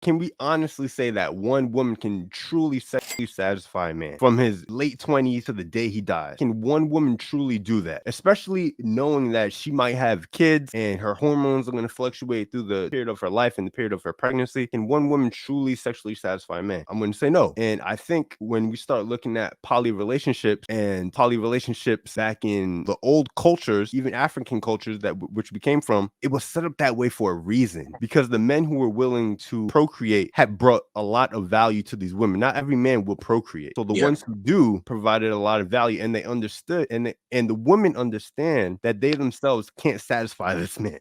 Can we honestly say that one woman can truly sexually satisfy a man from his late 20s to the day he dies? Can one woman truly do that? Especially knowing that she might have kids and her hormones are going to fluctuate through the period of her life and the period of her pregnancy. Can one woman truly sexually satisfy a man? I'm going to say no. And I think when we start looking at poly relationships back in the old cultures, even African cultures which we came from, it was set up that way for a reason, because the men who were willing to procreate had brought a lot of value to these women. Not every man will procreate, so the ones who do provided a lot of value, and they understood, and the women understand that they themselves can't satisfy this man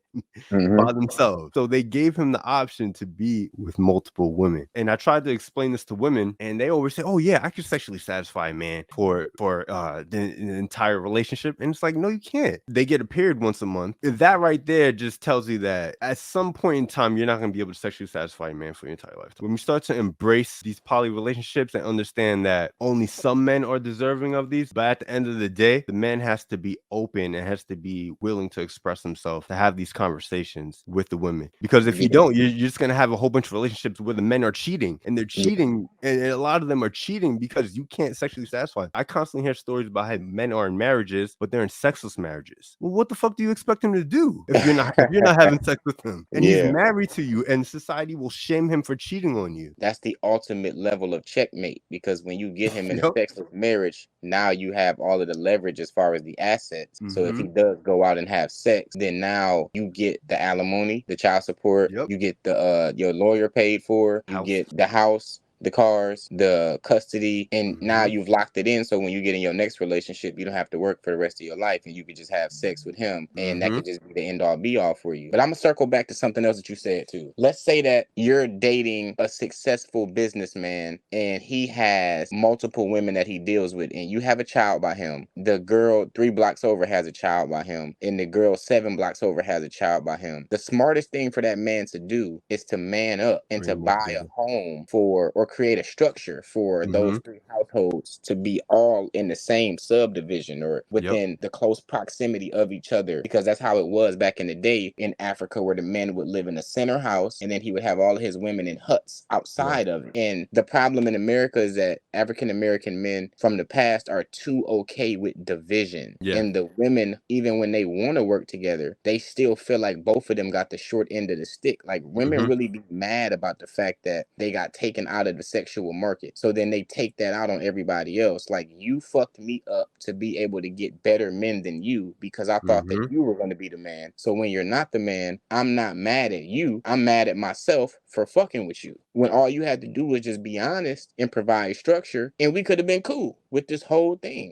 by themselves, so they gave him the option to be with multiple women. And I tried to explain this to women, and they always say, oh yeah, I can sexually satisfy a man for the entire relationship. And it's like, no, you can't. They get a period once a month. That right there just tells you that at some point in time, you're not going to be able to sexually satisfy a man for your entire life. When we start to embrace these poly relationships and understand that only some men are deserving of these, but at the end of the day, the man has to be open and has to be willing to express himself, to have these conversations with the women. Because if you don't, you're just going to have a whole bunch of relationships where the men are cheating, and they're cheating, and a lot of them are cheating because you can't sexually satisfy. I constantly hear stories about how men are in marriages, but they're in sexless marriages. Well, what the fuck do you expect him to do if you're not having sex with him? And he's married to you, and society will shame him for cheating on you. That's the ultimate level of checkmate, because when you get him in a sexless marriage, now you have all of the leverage as far as the assets. So if he does go out and have sex, then now you get the alimony, the child support, you get the your lawyer paid for, you get the house, the cars, the custody, and now you've locked it in. So when you get in your next relationship, you don't have to work for the rest of your life, and you could just have sex with him, and that could just be the end all be all for you. But I'm gonna circle back to something else that you said too. Let's say that you're dating a successful businessman, and he has multiple women that he deals with, and you have a child by him. The girl 3 blocks over has a child by him, and the girl 7 blocks over has a child by him. The smartest thing for that man to do is to man up and to buy a home for, or create a structure for those 3 households to be all in the same subdivision or within the close proximity of each other, because that's how it was back in the day in Africa, where the men would live in a center house, and then he would have all of his women in huts outside of it. And the problem in America is that African American men from the past are too okay with division. And the women, even when they want to work together, they still feel like both of them got the short end of the stick. Like, women really be mad about the fact that they got taken out of the sexual market. So then they take that out on everybody else. Like, you fucked me up to be able to get better men than you, because I thought that you were going to be the man. So when you're not the man, I'm not mad at you. I'm mad at myself for fucking with you. When all you had to do was just be honest and provide structure, and we could have been cool with this whole thing.